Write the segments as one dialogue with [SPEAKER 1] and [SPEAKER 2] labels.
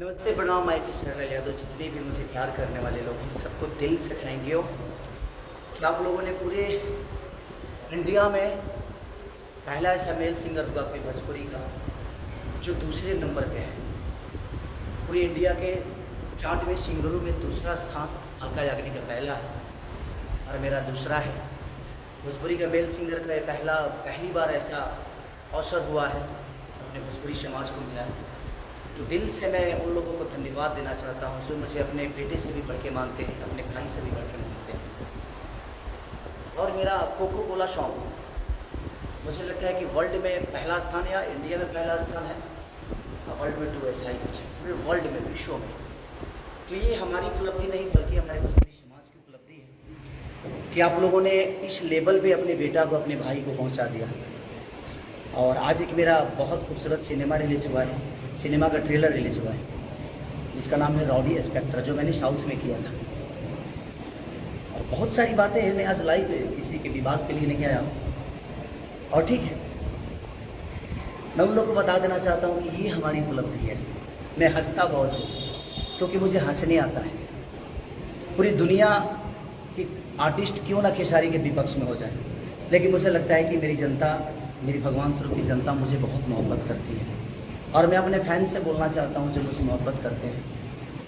[SPEAKER 1] नमस्ते, प्रणाम। माई की शरण यादव। जितने भी मुझे प्यार करने वाले लोग हैं सबको दिल से थैंक यू कि आप लोगों ने पूरे इंडिया में पहला ऐसा मेल सिंगर होगा कोई भोजपुरी का जो दूसरे नंबर पे है। पूरी इंडिया के चार्ट में सिंगरों में दूसरा स्थान अलका याग्निक का पहला है और मेरा दूसरा है। भोजपुरी का मेल सिंगर का पहली बार ऐसा अवसर हुआ है अपने भोजपुरी समाज को मिला है। तो दिल से मैं उन लोगों को धन्यवाद देना चाहता हूँ जो मुझे अपने बेटे से भी बढ़ के मानते हैं, अपने भाई से भी बढ़ के मानते हैं। और मेरा कोको कोला सॉन्ग मुझे लगता है कि वर्ल्ड में पहला स्थान या इंडिया में पहला स्थान है और वर्ल्ड में तो ऐसा ही कुछ है, पूरे वर्ल्ड में, विश्व में। तो ये हमारी उपलब्धि नहीं बल्कि हमारे भोजपुरी समाज की उपलब्धि है कि आप लोगों ने इस लेवल पे अपने बेटा को, अपने भाई को पहुँचा दिया। और आज एक मेरा बहुत खूबसूरत सिनेमा रिलीज़ हुआ है, सिनेमा का ट्रेलर रिलीज़ हुआ है जिसका नाम है रॉडी इंस्पेक्टर, जो मैंने साउथ में किया था। और बहुत सारी बातें हैं, मैं आज लाइव किसी के विवाद के लिए नहीं आया हूँ। और ठीक है, मैं उन लोगों को बता देना चाहता हूँ कि ये हमारी उपलब्धि है। मैं हंसता बहुत हूँ क्योंकि मुझे हंसने आता है। पूरी दुनिया की आर्टिस्ट क्यों ना खेसारी के विपक्ष में हो जाए, लेकिन मुझे लगता है कि मेरी जनता, मेरी भगवान स्वरूप की जनता मुझे बहुत मोहब्बत करती है। और मैं अपने फैंस से बोलना चाहता हूँ जो मुझे मोहब्बत करते हैं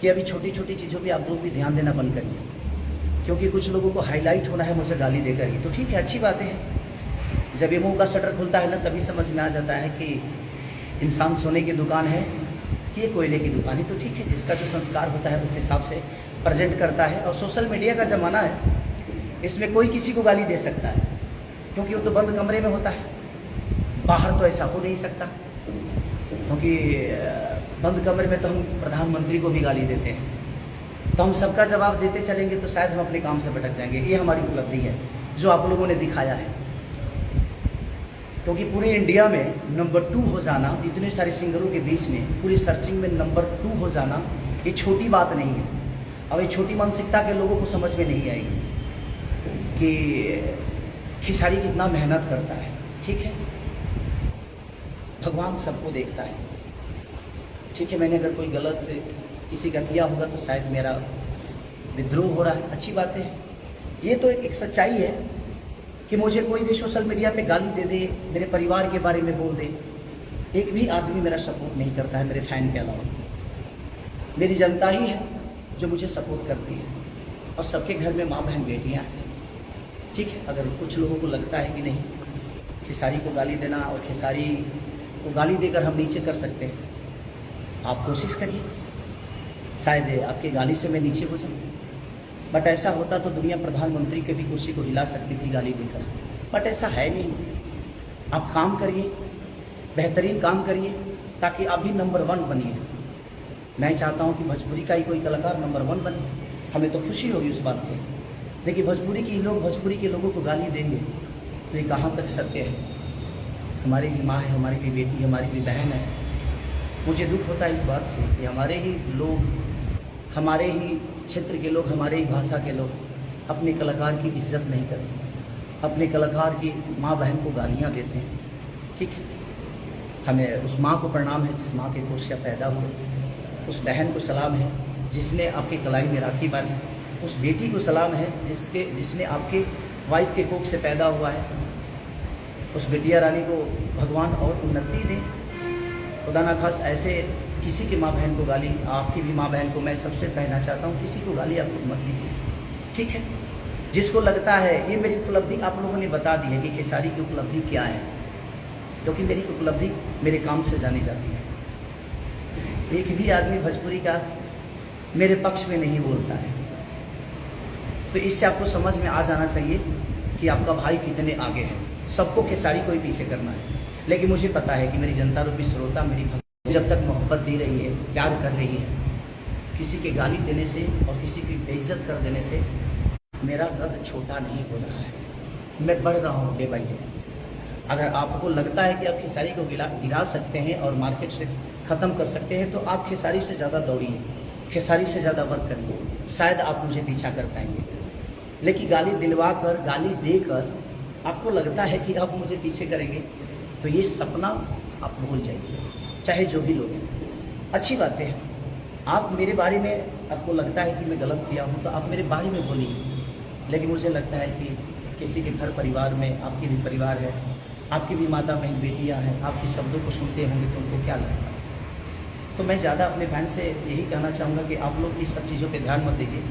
[SPEAKER 1] कि अभी छोटी छोटी चीज़ों पे आप लोग भी ध्यान देना बंद करिए, क्योंकि कुछ लोगों को हाईलाइट होना है मुझे गाली देकर ही। तो ठीक है, अच्छी बातें हैं। जब ये मुंह का शटर खुलता है ना, तभी समझ में आ जाता है कि इंसान सोने की दुकान है कि ये कोयले की दुकान है। तो ठीक है, जिसका जो संस्कार होता है उस हिसाब से प्रेजेंट करता है। और सोशल मीडिया का ज़माना है, इसमें कोई किसी को गाली दे सकता है क्योंकि वो तो बंद कमरे में होता है। बाहर तो ऐसा हो नहीं सकता, क्योंकि बंद कमरे में तो हम प्रधानमंत्री को भी गाली देते हैं। तो हम सबका जवाब देते चलेंगे तो शायद हम अपने काम से भटक जाएंगे। ये हमारी उपलब्धि है जो आप लोगों ने दिखाया है। क्योंकि पूरे इंडिया में नंबर 2 हो जाना, इतने सारे सिंगरों के बीच में पूरी सर्चिंग में नंबर 2 हो जाना, ये छोटी बात नहीं है। अब ये छोटी मानसिकता के लोगों को समझ में नहीं आएगी कि खेसारी कितना मेहनत करता है। ठीक है, भगवान सबको देखता है। ठीक है, मैंने अगर कोई गलत किसी का किया होगा तो शायद मेरा विद्रोह हो रहा है, अच्छी बात है। ये तो एक सच्चाई है कि मुझे कोई भी सोशल मीडिया पे गाली दे दे, मेरे परिवार के बारे में बोल दे, एक भी आदमी मेरा सपोर्ट नहीं करता है मेरे फैन के अलावा। मेरी जनता ही है जो मुझे सपोर्ट करती है और सबके घर में माँ बहन बेटियाँ हैं। ठीक है, अगर कुछ लोगों को लगता है कि नहीं, खेसारी को गाली देना और खेसारी को गाली देकर हम नीचे कर सकते हैं, आप कोशिश करिए, शायद आपके गाली से मैं नीचे हो जाऊँ। बट ऐसा होता तो दुनिया प्रधानमंत्री के भी कुर्सी को हिला सकती थी गाली देकर, बट ऐसा है नहीं। आप काम करिए, बेहतरीन काम करिए ताकि आप भी नंबर 1 बनिए। मैं चाहता हूँ कि भोजपुरी का ही कोई कलाकार नंबर 1 बने, हमें तो खुशी होगी उस बात से। देखिए, भोजपुरी के लोगों को गाली देंगे तो ये कहाँ तक सत्य है। हमारी भी माँ है, हमारी भी बेटी, हमारी भी बहन है। मुझे दुख होता है इस बात से कि हमारे ही लोग, हमारे ही क्षेत्र के लोग, हमारे ही भाषा के लोग अपने कलाकार की इज्जत नहीं करते, अपने कलाकार की माँ बहन को गालियाँ देते हैं। ठीक है, हमें उस माँ को प्रणाम है जिस माँ के कोख से पैदा हुए, उस बहन को सलाम है जिसने आपकी कलाई में राखी बांधी, उस बेटी को सलाम है जिसने आपके वाइफ के कोख से पैदा हुआ है। उस बिटिया रानी को भगवान और उन्नति दे, खुदा ना खास ऐसे किसी की माँ बहन को गाली, आपकी भी माँ बहन को मैं सबसे कहना चाहता हूँ, किसी को गाली आप मत दीजिए। ठीक है, जिसको लगता है ये मेरी उपलब्धि आप लोगों ने बता दी है कि खेसारी की उपलब्धि क्या है, क्योंकि मेरी उपलब्धि मेरे काम से जानी जाती है। एक भी आदमी भोजपुरी का मेरे पक्ष में नहीं बोलता है, तो इससे आपको समझ में आ जाना चाहिए कि आपका भाई कितने आगे है। सबको खेसारी को ही पीछे करना है, लेकिन मुझे पता है कि मेरी जनता रूपी श्रोता मेरी जब तक मोहब्बत दे रही है, प्यार कर रही है, किसी के गाली देने से और किसी की बेइज्जत कर देने से मेरा कद छोटा नहीं हो रहा है, मैं बढ़ रहा हूँ डे बाई डे। अगर आपको लगता है कि आप खेसारी को गिरा सकते हैं और मार्केट से ख़त्म कर सकते हैं तो आप खेसारी से ज़्यादा दौड़िए, खेसारी से ज़्यादा वर्क करिए, शायद आप मुझे पीछा कर पाएंगे। लेकिन गाली दिलवा कर, गाली देकर आपको लगता है कि आप मुझे पीछे करेंगे तो ये सपना आप भूल जाइए, चाहे जो भी लोग हैं। अच्छी बातें हैं, आप मेरे बारे में आपको लगता है कि मैं गलत किया हूँ तो आप मेरे बारे में बोलिए, लेकिन मुझे लगता है कि किसी के घर परिवार में आपकी भी परिवार है, आपकी भी माता बहन बेटियाँ हैं, आपके शब्दों को सुनते होंगे तो उनको क्या लगता है। तो मैं ज़्यादा अपने फैन से यही कहना चाहूँगा कि आप लोग इस सब चीज़ों पे ध्यान मत दीजिए,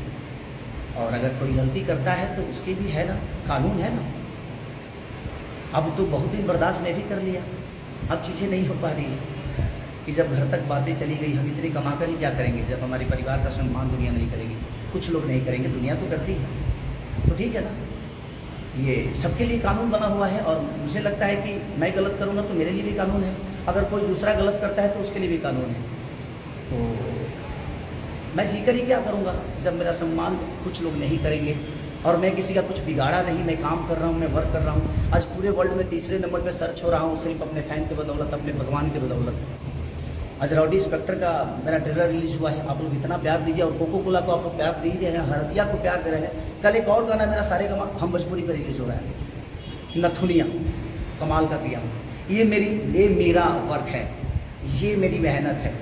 [SPEAKER 1] और अगर कोई गलती करता है तो उसकी भी है ना, कानून है ना। अब तो बहुत दिन बर्दाश्त मैं भी कर लिया, अब चीज़ें नहीं हो पा रही है कि जब घर तक बातें चली गई, हम इतने कमा कर ही क्या करेंगे जब हमारे परिवार का सम्मान दुनिया नहीं करेगी, कुछ लोग नहीं करेंगे, दुनिया तो करती है। तो ठीक है ना, ये सबके लिए कानून बना हुआ है, और मुझे लगता है कि मैं गलत करूँगा तो मेरे लिए भी कानून है, अगर कोई दूसरा गलत करता है तो उसके लिए भी कानून है। तो मैं जीकर ही क्या करूँगा जब मेरा सम्मान कुछ लोग नहीं करेंगे, और मैं किसी का कुछ बिगाड़ा नहीं, मैं काम कर रहा हूँ, मैं वर्क कर रहा हूँ। आज पूरे वर्ल्ड में तीसरे नंबर पे सर्च हो रहा हूँ सिर्फ अपने फ़ैन के बदौलत, अपने भगवान के बदौलत। आज राउडी इंस्पेक्टर का मेरा ट्रेलर रिलीज हुआ है, आप लोग इतना प्यार दीजिए, और कोको कोला को आप लोग प्यार दे ही रहे हैं, हरदिया को प्यार दे रहे हैं। कल एक और गाना मेरा सारे गामा हम भोजपुरी पर रिलीज हो रहा है, नथुनिया, कमाल का किया। ये मेरा वर्क है, ये मेरी मेहनत है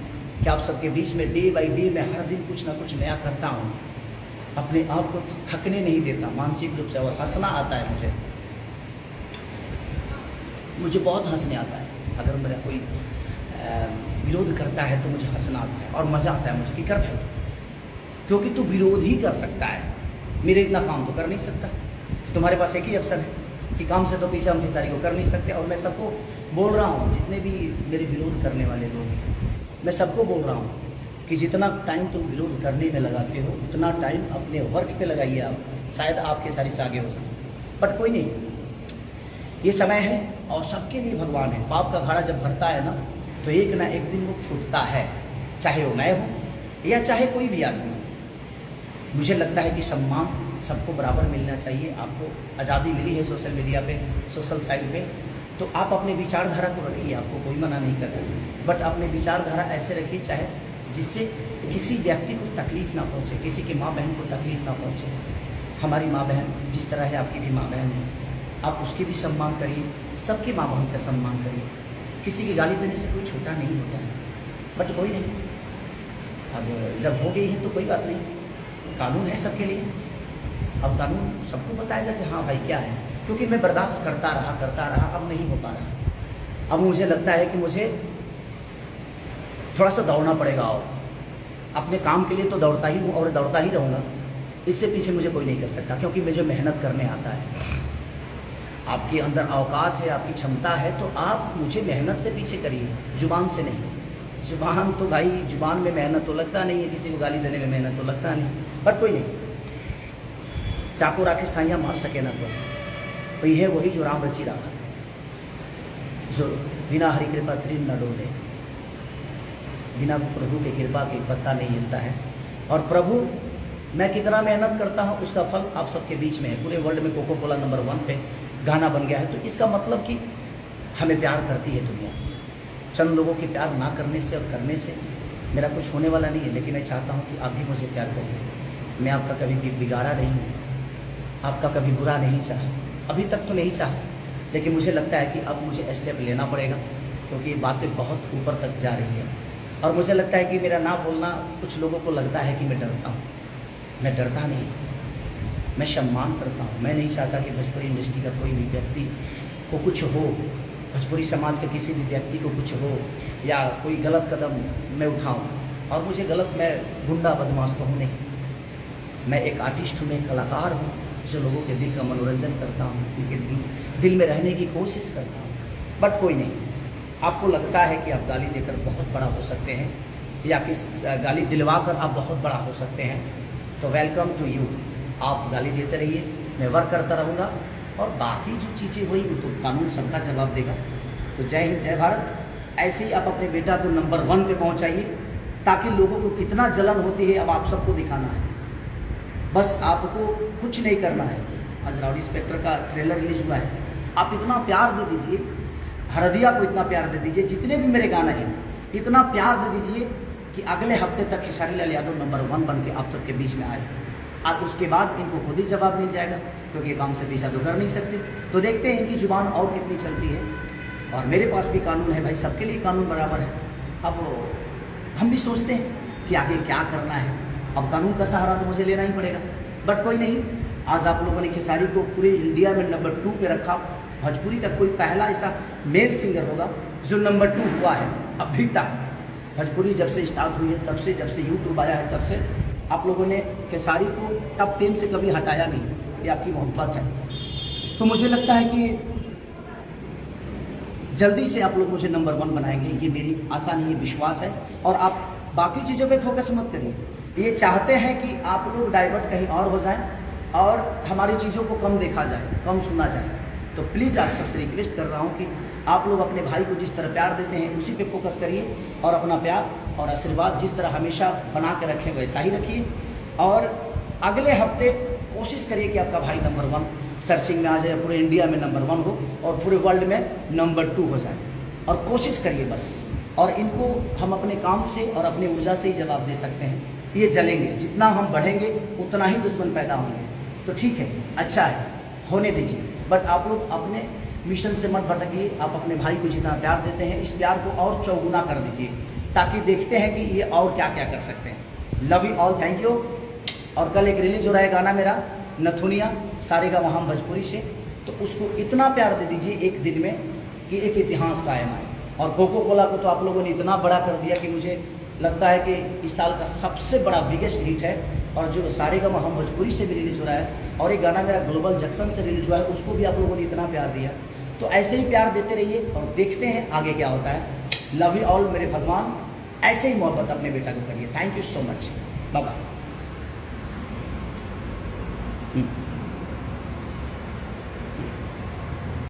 [SPEAKER 1] कि आप सबके बीच में डे बाई डे मैं हर दिन कुछ ना कुछ नया करता हूँ, अपने आप को थकने नहीं देता मानसिक रूप से, और हंसना आता है मुझे बहुत हंसने आता है। अगर मेरा कोई विरोध करता है तो मुझे हंसना आता है और मज़ा आता है मुझे कि कर भाई, क्योंकि तू विरोध ही कर सकता है, मेरे इतना काम तो कर नहीं सकता। तुम्हारे पास एक ही ऑप्शन है कि काम से तो पीछे हम सारी को कर नहीं सकते। और मैं सबको बोल रहा हूँ, जितने भी मेरे विरोध करने वाले लोग हैं, मैं सबको बोल रहा हूँ कि जितना टाइम तुम विरोध करने में लगाते हो उतना टाइम अपने वर्क पे लगाइए आप, शायद आपके सारी आगे हो सके। बट कोई नहीं, ये समय है और सबके लिए भगवान है। पाप का घड़ा जब भरता है ना तो एक ना एक दिन वो फूटता है, चाहे वो मैं हूँ या चाहे कोई भी आदमी हो। मुझे लगता है कि सम्मान सबको बराबर मिलना चाहिए। आपको आज़ादी मिली है सोशल मीडिया पे, सोशल साइट पे, तो आप अपने विचारधारा को रखिए, आपको कोई मना नहीं कर रहा, बट अपने विचारधारा ऐसे रखिए चाहे जिससे किसी व्यक्ति को तकलीफ़ ना पहुँचे, किसी की माँ बहन को तकलीफ़ ना पहुँचे। हमारी माँ बहन जिस तरह है, आपकी भी माँ बहन है, आप उसकी भी सम्मान करिए, सबकी माँ बहन का सम्मान करिए। किसी की गाली देने से कोई छोटा नहीं होता है, बट कोई नहीं, अब जब हो गई है तो कोई बात नहीं, कानून है सबके लिए। अब कानून सबको बताएगा कि हाँ भाई क्या है, क्योंकि मैं बर्दाश्त करता रहा, अब नहीं हो पा रहा। अब मुझे लगता है कि मुझे थोड़ा सा दौड़ना पड़ेगा, और अपने काम के लिए तो दौड़ता ही हूँ और दौड़ता ही रहूँगा, इससे पीछे मुझे कोई नहीं कर सकता, क्योंकि मुझे मेहनत करने आता है। आपके अंदर औकात है, आपकी क्षमता है, तो आप मुझे मेहनत से पीछे करिए, जुबान से नहीं। जुबान तो भाई, जुबान में मेहनत तो लगता नहीं है, किसी को गाली देने में मेहनत तो लगता नहीं, बट कोई नहीं, चाकू राखे साइयाँ मार सके ना कोई है वही जो राम रची रखा, जो बिना हरि कृपा तृण न डोले, बिना प्रभु की कृपा के पत्ता नहीं हिलता है। और प्रभु मैं कितना मेहनत करता हूँ उसका फल आप सबके बीच में है। पूरे वर्ल्ड में कोको कोला नंबर 1 पे गाना बन गया है, तो इसका मतलब कि हमें प्यार करती है दुनिया। चंद लोगों के प्यार ना करने से और करने से मेरा कुछ होने वाला नहीं है, लेकिन मैं चाहता हूँ कि आप भी मुझे प्यार करिए। मैं आपका कभी भी बिगाड़ा नहीं हूँ, आपका कभी बुरा नहीं चाहा, अभी तक तो नहीं चाहा, लेकिन मुझे लगता है कि अब मुझे स्टेप लेना पड़ेगा, क्योंकि बातें बहुत ऊपर तक जा रही है। और मुझे लगता है कि मेरा ना बोलना कुछ लोगों को लगता है कि मैं डरता हूँ, मैं डरता नहीं, मैं सम्मान करता हूँ। मैं नहीं चाहता कि भोजपुरी इंडस्ट्री का कोई भी व्यक्ति को कुछ हो, भोजपुरी समाज के किसी भी व्यक्ति को कुछ हो, या कोई गलत कदम मैं उठाऊँ। और मुझे गलत, मैं गुंडा बदमाश तो हूँ नहीं, मैं एक आर्टिस्ट हूँ, मैं एक कलाकार हूँ जो लोगों के दिल का मनोरंजन करता हूँ, उनके दिल में रहने की कोशिश करता हूँ। बट कोई नहीं, आपको लगता है कि आप गाली देकर बहुत बड़ा हो सकते हैं, या किस गाली दिलवा कर आप बहुत बड़ा हो सकते हैं, तो वेलकम टू यू। आप गाली देते रहिए, मैं वर्क करता रहूँगा, और बाकी जो चीज़ें हुई वो तो कानून सबका जवाब देगा। तो जय हिंद, जय भारत। ऐसे ही आप अपने बेटा को नंबर 1 पे पहुँचाइए, ताकि लोगों को कितना जलन होती है अब आप सबको दिखाना है। बस आपको कुछ नहीं करना है। आज राउडी इंस्पेक्टर का ट्रेलर रिलीज हुआ है, आप इतना प्यार दे दीजिए, हरदिया को इतना प्यार दे दीजिए, जितने भी मेरे गाना हैं इतना प्यार दे दीजिए कि अगले हफ्ते तक खेसारी लाल यादव नंबर 1 बन के आप सबके बीच में आए। अब उसके बाद इनको खुद ही जवाब मिल जाएगा, क्योंकि काम से पीछा तो कर नहीं सकते। तो देखते हैं इनकी जुबान और कितनी चलती है। और मेरे पास भी कानून है भाई, सबके लिए कानून बराबर है। अब हम भी सोचते हैं कि आगे क्या करना है। अब कानून का सहारा तो मुझे लेना ही पड़ेगा, बट कोई नहीं। आज आप लोगों ने खेसारी को पूरे इंडिया में नंबर 2 पे रखा। भोजपुरी का कोई पहला ऐसा मेल सिंगर होगा जो नंबर 2 हुआ है अभी तक। भोजपुरी जब से स्टार्ट हुई है, तब से जब से यूट्यूब आया है, तब से आप लोगों ने खेसारी को टॉप 10 से कभी हटाया नहीं। ये आपकी मोहब्बत है। तो मुझे लगता है कि जल्दी से आप लोग मुझे नंबर 1 बनाएंगे, ये मेरी आशा नहीं, ये विश्वास है। और आप बाकी चीज़ों पे फोकस मत करिए। ये चाहते हैं कि आप लोग डाइवर्ट कहीं और हो जाए और हमारी चीज़ों को कम देखा जाए, कम सुना जाए। तो प्लीज़ आप सबसे रिक्वेस्ट कर रहा हूँ कि आप लोग अपने भाई को जिस तरह प्यार देते हैं उसी पे फोकस करिए, और अपना प्यार और आशीर्वाद जिस तरह हमेशा बना के रखें वैसा ही रखिए। और अगले हफ्ते कोशिश करिए कि आपका भाई नंबर 1 सर्चिंग में आ जाए, पूरे इंडिया में नंबर 1 हो और पूरे वर्ल्ड में नंबर 2 हो जाए। और कोशिश करिए बस। और इनको हम अपने काम से और अपनी ऊर्जा से ही जवाब दे सकते हैं। ये जलेंगे, जितना हम बढ़ेंगे उतना ही दुश्मन पैदा होंगे। तो ठीक है, अच्छा है, होने दीजिए। बट आप लोग अपने मिशन से मत भटकिए। आप अपने भाई को जितना प्यार देते हैं, इस प्यार को और चौगुना कर दीजिए, ताकि देखते हैं कि ये और क्या क्या कर सकते हैं। Love you all, thank you. और कल एक रिलीज हो रहा है गाना मेरा नथुनिया सारेगामा भोजपुरी से, तो उसको इतना प्यार दे दीजिए एक दिन में कि एक इतिहास कायम आए। और कोको कोला को तो आप लोगों ने इतना बड़ा कर दिया कि मुझे लगता है कि इस साल का सबसे बड़ा बिगेस्ट हिट है। और जो सारेगामा भोजपुरी से भी रिलीज हो रहा है, और एक गाना मेरा ग्लोबल जंक्शन से रिलीज हुआ है, उसको भी आप लोगों ने इतना प्यार दिया। तो ऐसे ही प्यार देते रहिए और देखते हैं आगे क्या होता है। लव यू ऑल मेरे भगवान। ऐसे ही मोहब्बत अपने बेटा को करिए। Thank you so much, bye bye.